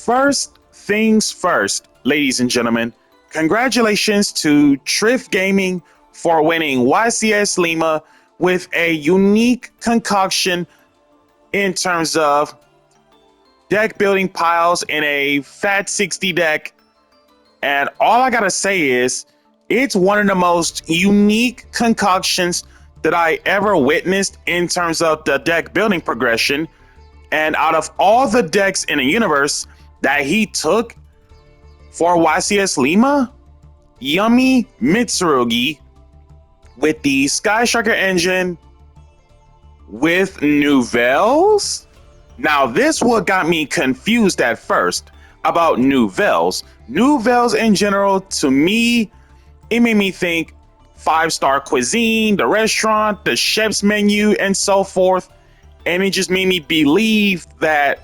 First things first, ladies and gentlemen, congratulations to Triff Gaming for winning YCS Lima with a unique concoction in terms of deck building piles in a Fat 60 deck. And all I gotta say is, it's one of the most unique concoctions that I ever witnessed in terms of the deck building progression. And out of all the decks in the universe that he took for YCS Lima, Yummy Mitsurugi with the Sky Striker engine with Nouvelles. Now, this what got me confused at first about Nouvelles. Nouvelles in general, to me, it made me think 5-star cuisine, the restaurant, the chef's menu, and so forth. And it just made me believe that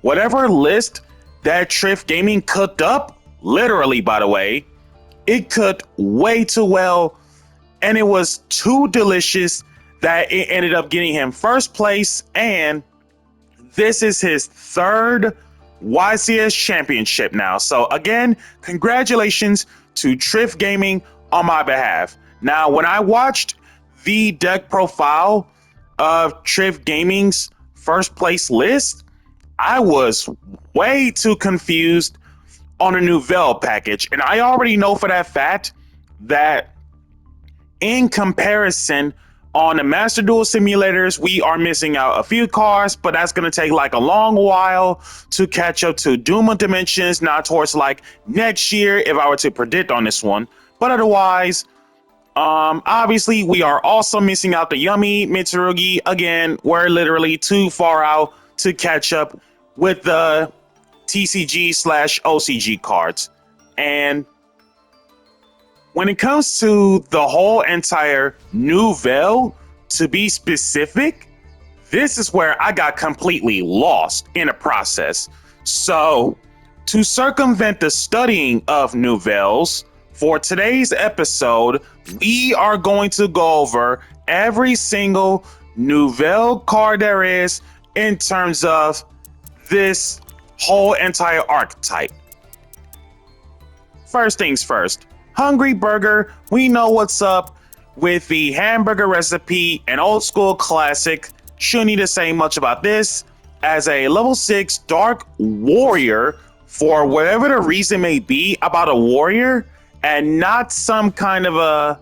whatever list that Triff Gaming cooked up, literally, by the way, it cooked way too well. And it was too delicious that it ended up getting him first place. And this is his third YCS championship now. So again, congratulations to Triff Gaming on my behalf. Now, when I watched the deck profile of Triff Gaming's first place list, I was way too confused on a Nouvelle package. And I already know for that fact that in comparison on the Master Duel simulators, we are missing out a few cards, but that's going to take like a long while to catch up to Doom of Dimensions, not towards like next year if I were to predict on this one. But otherwise, obviously, we are also missing out the Yummy Mitsurugi. Again, we're literally too far out to catch up with the TCG/OCG cards. And when it comes to the whole entire Nouvelle, to be specific, this is where I got completely lost in the process. So, to circumvent the studying of Nouvelles, for today's episode, we are going to go over every single Nouvelle card there is in terms of this whole entire archetype. First things first, Hungry Burger, we know what's up with the hamburger recipe, an old school classic. Shouldn't need to say much about this. As a level 6 Dark Warrior, for whatever the reason may be about a warrior, and not some kind of a,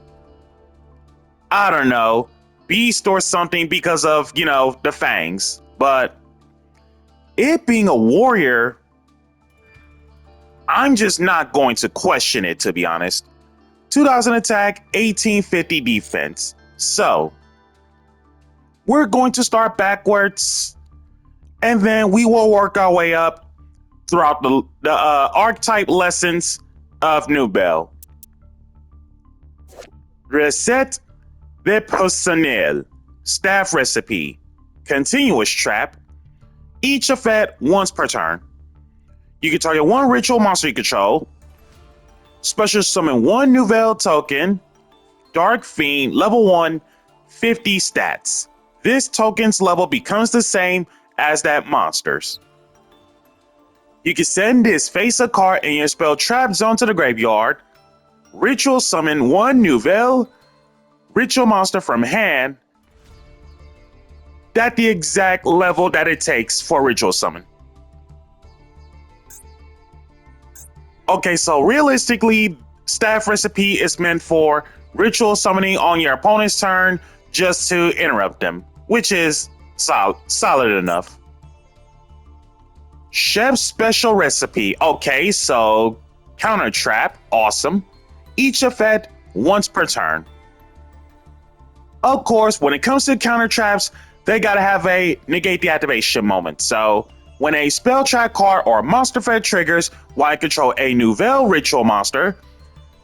I don't know, beast or something because of, you know, the fangs. But it being a warrior, I'm just not going to question it, to be honest. 2000 attack, 1850 defense. So, we're going to start backwards, and then we will work our way up throughout the archetype lessons of Nouvelle. Recette de personnel. Staff recipe. Continuous trap. Each effect once per turn. You can target one ritual monster you control. Special summon one Nouvelle token. Dark Fiend, level 1, 50 stats. This token's level becomes the same as that monster's. You can send this face a card in your spell trap zone to the graveyard. Ritual summon one Nouvelle ritual monster from hand. That's the exact level that it takes for ritual summon. Okay, so realistically, staff recipe is meant for ritual summoning on your opponent's turn just to interrupt them, which is solid enough. Chef's special recipe. Okay, so counter trap, awesome. Each effect once per turn. Of course, when it comes to counter traps, they gotta have a negate the activation moment. So when a spell trap card or monster effect triggers while you control a Nouvelle ritual monster,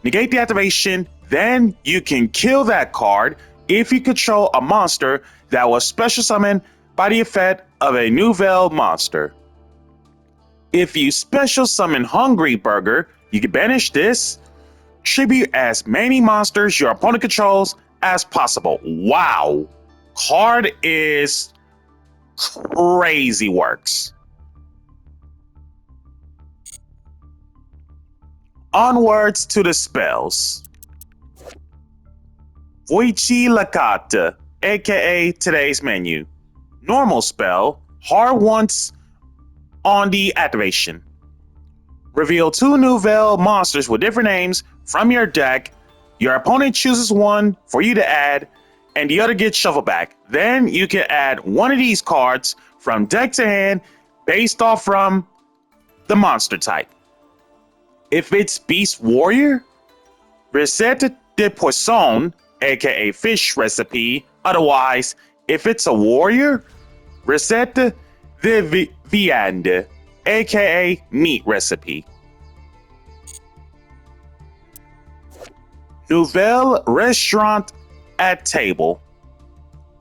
negate the activation, then you can kill that card if you control a monster that was special summoned by the effect of a Nouvelle monster. If you special summon Hungry Burger, you can banish this, tribute as many monsters your opponent controls as possible. Wow, card is crazy works. Onwards to the spells. Voici la carte, aka today's menu. Normal spell, hard once on the activation. Reveal 2 Nouvelles monsters with different names from your deck. Your opponent chooses one for you to add, and the other gets shuffled back. Then you can add one of these cards from deck to hand based off from the monster type. If it's Beast Warrior, Recette de Poisson, aka fish recipe. Otherwise, if it's a warrior, Recette de Viande, aka meat recipe. Nouvelle restaurant at table.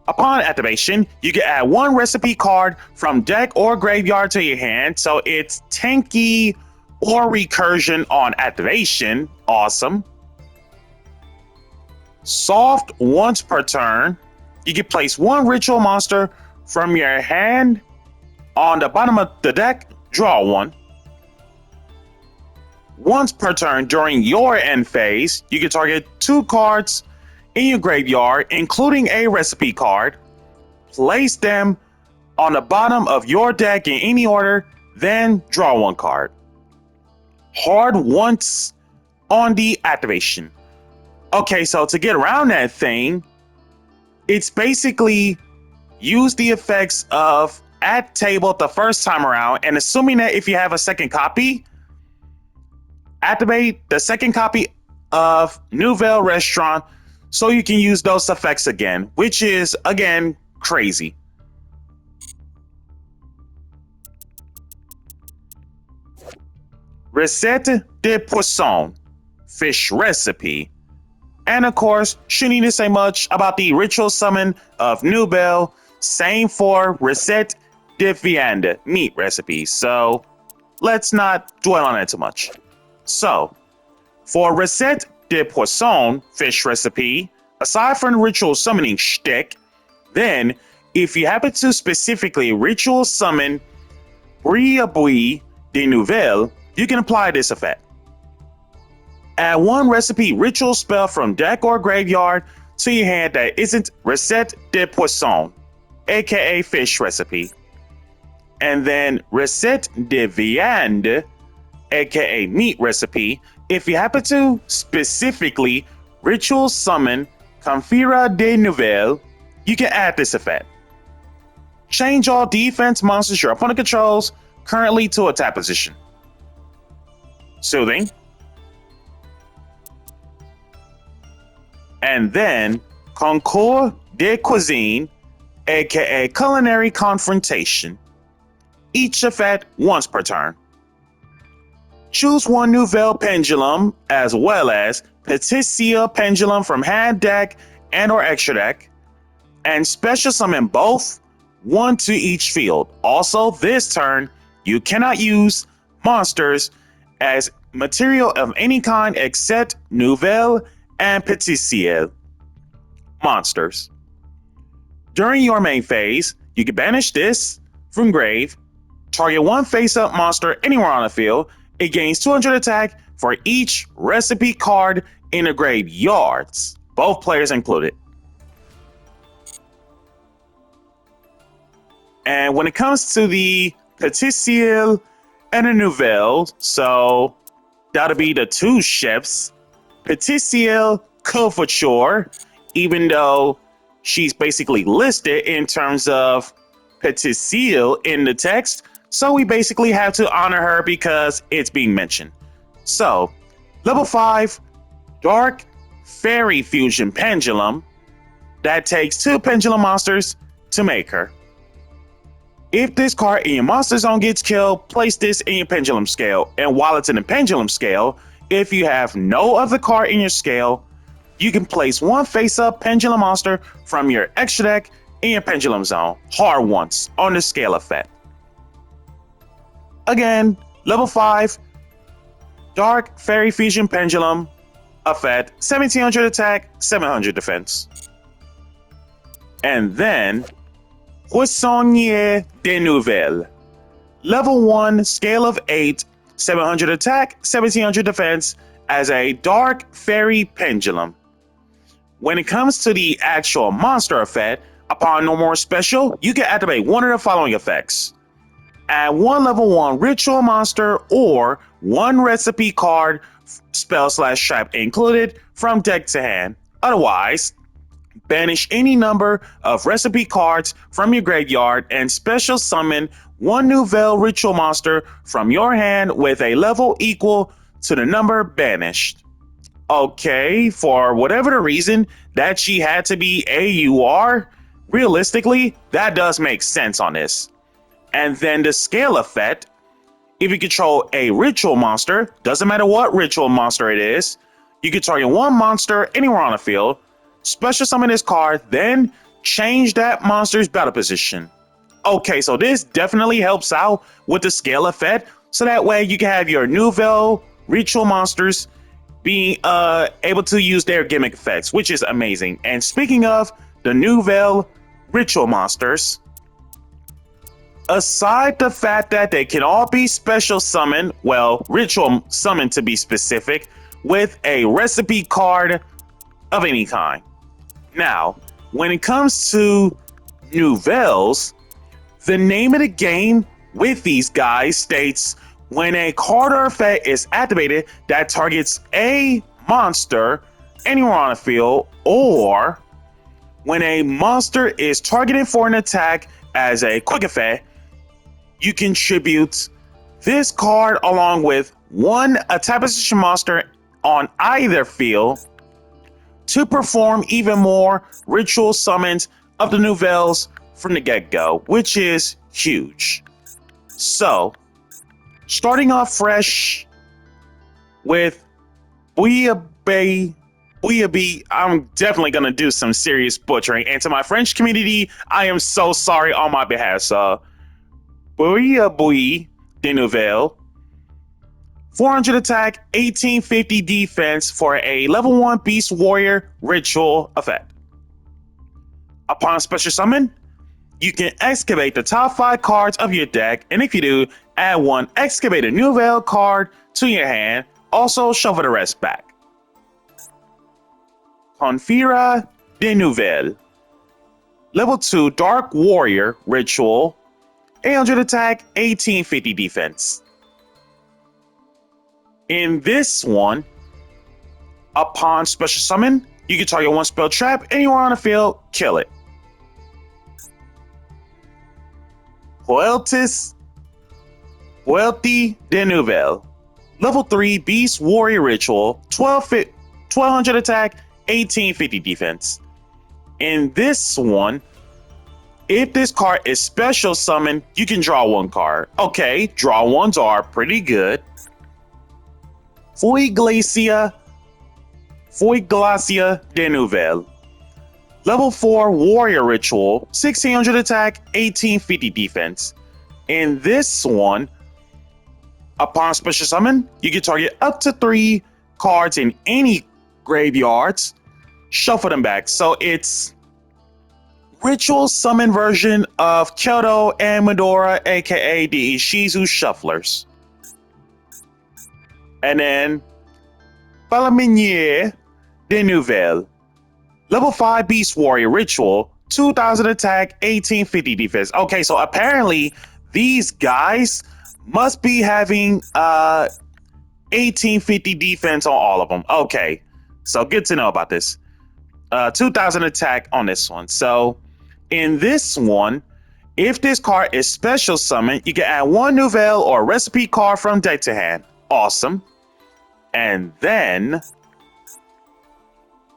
Upon activation, you can add 1 recipe card from deck or graveyard to your hand, so it's tanky or recursion on activation. Awesome. Soft once per turn. You can place 1 ritual monster from your hand on the bottom of the deck, draw 1. Once per turn during your end phase, you can target 2 cards in your graveyard, including a recipe card. Place them on the bottom of your deck in any order, then draw 1 card. Hard once on the activation. Okay, so to get around that thing, it's basically use the effects of at table the first time around, and assuming that if you have a second copy, activate the second copy of Nouvelle Restaurant so you can use those effects again, which is, again, crazy. Recette de Poisson, fish recipe. And of course, shouldn't need to say much about the ritual summon of Nouvelle. Same for Recette de Viande, meat recipe. So let's not dwell on it too much. So, for Recette de Poisson, fish recipe, aside from the ritual summoning shtick, then if you happen to specifically ritual summon Brie de Nouvelle, you can apply this effect. Add 1 recipe ritual spell from deck or graveyard to your hand that isn't Recette de Poisson, aka fish recipe. And then Recette de Viande, aka meat recipe, if you happen to specifically ritual summon Confira de Nouvelle, you can add this effect. Change all defense monsters your opponent controls currently to attack position. Soothing. And then Concours de Cuisine, aka Culinary Confrontation. Each effect once per turn. Choose 1 Nouvelle Pendulum as well as Patissciel Pendulum from hand, deck, and or extra deck, and special summon both, 1 to each field. Also, this turn, you cannot use monsters as material of any kind except Nouvelle and Patissciel monsters. During your main phase, you can banish this from grave, target 1 face-up monster anywhere on the field. It gains 200 attack for each recipe card in the graveyards, both players included. And when it comes to the Patissciel and the Nouvelle, so that'll be the 2 chefs. Patissciel Couverture, even though she's basically listed in terms of Patissciel in the text, so we basically have to honor her because it's being mentioned. So, level 5, Dark Fairy Fusion Pendulum. That takes 2 pendulum monsters to make her. If this card in your monster zone gets killed, place this in your pendulum scale. And while it's in the pendulum scale, if you have no other card in your scale, you can place 1 face-up pendulum monster from your extra deck in your pendulum zone, hard once, on the scale effect. Again, level 5, Dark Fairy Fusion Pendulum effect, 1700 attack, 700 defense. And then, Poissonnier de Nouvelles. Level 1, scale of 8, 700 attack, 1700 defense as a Dark Fairy Pendulum. When it comes to the actual monster effect, upon no more special, you can activate one of the following effects. Add one level 1 ritual monster or one recipe card, spell/trap included, from deck to hand. Otherwise, banish any number of recipe cards from your graveyard and special summon one Nouvelle ritual monster from your hand with a level equal to the number banished. Okay, for whatever the reason that she had to be AUR, realistically, that does make sense on this. And then the scale effect, if you control a ritual monster, doesn't matter what ritual monster it is, you can target one monster anywhere on the field, special summon this card, then change that monster's battle position. Okay, so this definitely helps out with the scale effect, so that way you can have your Nouvelle ritual monsters being able to use their gimmick effects, which is amazing. And speaking of the Nouvelle ritual monsters, aside the fact that they can all be special summoned, well, ritual summoned to be specific, with a recipe card of any kind. Now, when it comes to Nouvelles, the name of the game with these guys states when a card or effect is activated that targets a monster anywhere on the field, or when a monster is targeted for an attack as a quick effect, you contribute this card along with one attack position monster on either field to perform even more ritual summons of the Nouvelles from the get-go, which is huge. So, starting off fresh with Bouillabaisse, I'm definitely going to do some serious butchering. And to my French community, I am so sorry on my behalf. So, Bouillabaisse de Nouvelles, 400 attack, 1850 defense for a level 1 Beast Warrior ritual effect. Upon special summon, you can excavate the top 5 cards of your deck, and if you do, add one excavated Nouvelle card to your hand. Also, shuffle the rest back. Confira de Nouvelles, level 2 Dark Warrior ritual, 800 attack, 1850 defense. In this one, upon special summon, you can target one spell trap anywhere on the field, kill it. Puelti de Nouvelles, level 3 Beast Warrior ritual, 1200 attack, 1850 defense. In this one, if this card is special summoned, you can draw one card. Okay, draw ones are pretty good. Fouille Glacia de Nouvelles, level 4 Warrior ritual, 1600 attack, 1850 defense. In this one, upon special summon, you can target up to 3 cards in any graveyards, shuffle them back. So it's ritual summon version of Kyoto and Medora, aka the Ishizu Shufflers. And then Palaminier de Nouvelles, level 5 Beast Warrior ritual, 2000 attack, 1850 defense. Okay, so apparently these guys must be having 1850 defense on all of them. Okay, so good to know about this. 2000 attack on this one. So in this one, if this card is special summoned, you can add one Nouvelle or recipe card from deck to hand. Awesome. And then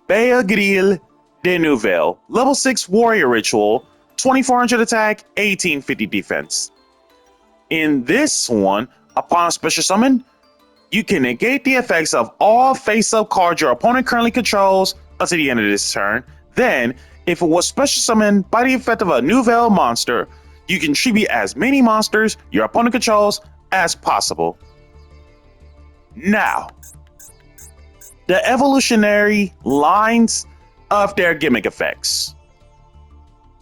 Beagril de Nouvelles, level 6 Warrior ritual, 2400 attack, 1850 defense. In this one, upon special summon, you can negate the effects of all face-up cards your opponent currently controls until the end of this turn. Then, if it was special summoned by the effect of a Nouvelle monster, you can tribute as many monsters your opponent controls as possible. Now, the evolutionary lines of their gimmick effects.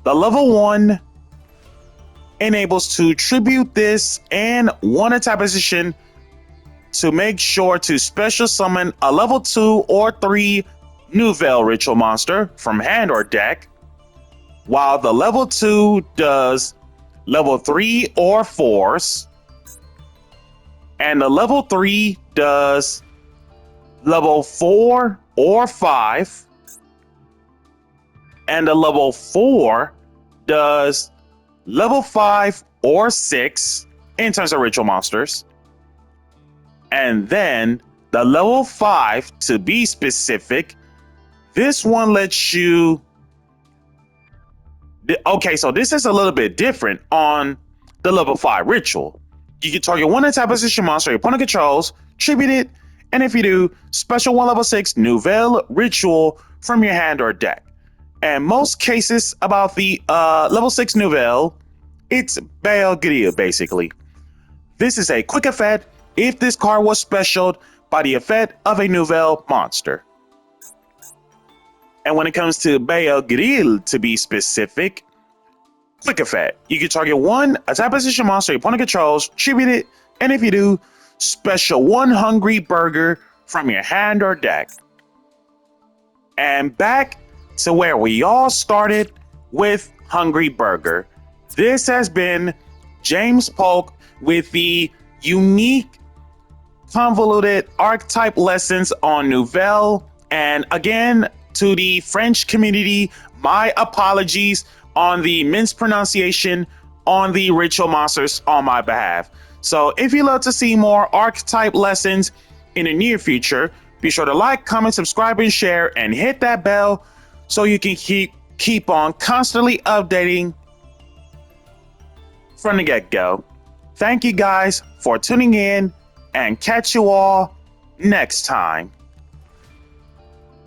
The level 1 enables to tribute this and one attack position to make sure to special summon a level 2 or 3 Nouvelle ritual monster from hand or deck, while the level 2 does level 3 or 4s, and the level 3 does level 4 or 5, and the level 4 does level 5 or 6 in terms of ritual monsters. And then the level 5, to be specific, this one lets you... Okay, so this is a little bit different on the level 5 ritual. You can target one attack position monster your opponent controls, tribute it, and if you do, special 1 level 6 Nouvelle ritual from your hand or deck. And most cases about the level 6 Nouvelle, it's Bael basically. This is a quick effect if this card was specialed by the effect of a Nouvelle monster. And when it comes to Bael, to be specific, quick effect. You can target one attack position monster your opponent controls, tribute it, and if you do, special 1 Hungry Burger from your hand or deck. And back to where we all started with Hungry Burger. This has been James Polk with the unique, convoluted archetype lessons on Nouvelle. And again, to the French community, my apologies on the mispronunciation on the ritual monsters on my behalf. So if you'd love to see more archetype lessons in the near future, be sure to like, comment, subscribe, and share, and hit that bell so you can keep on constantly updating from the get-go. Thank you guys for tuning in, and catch you all next time.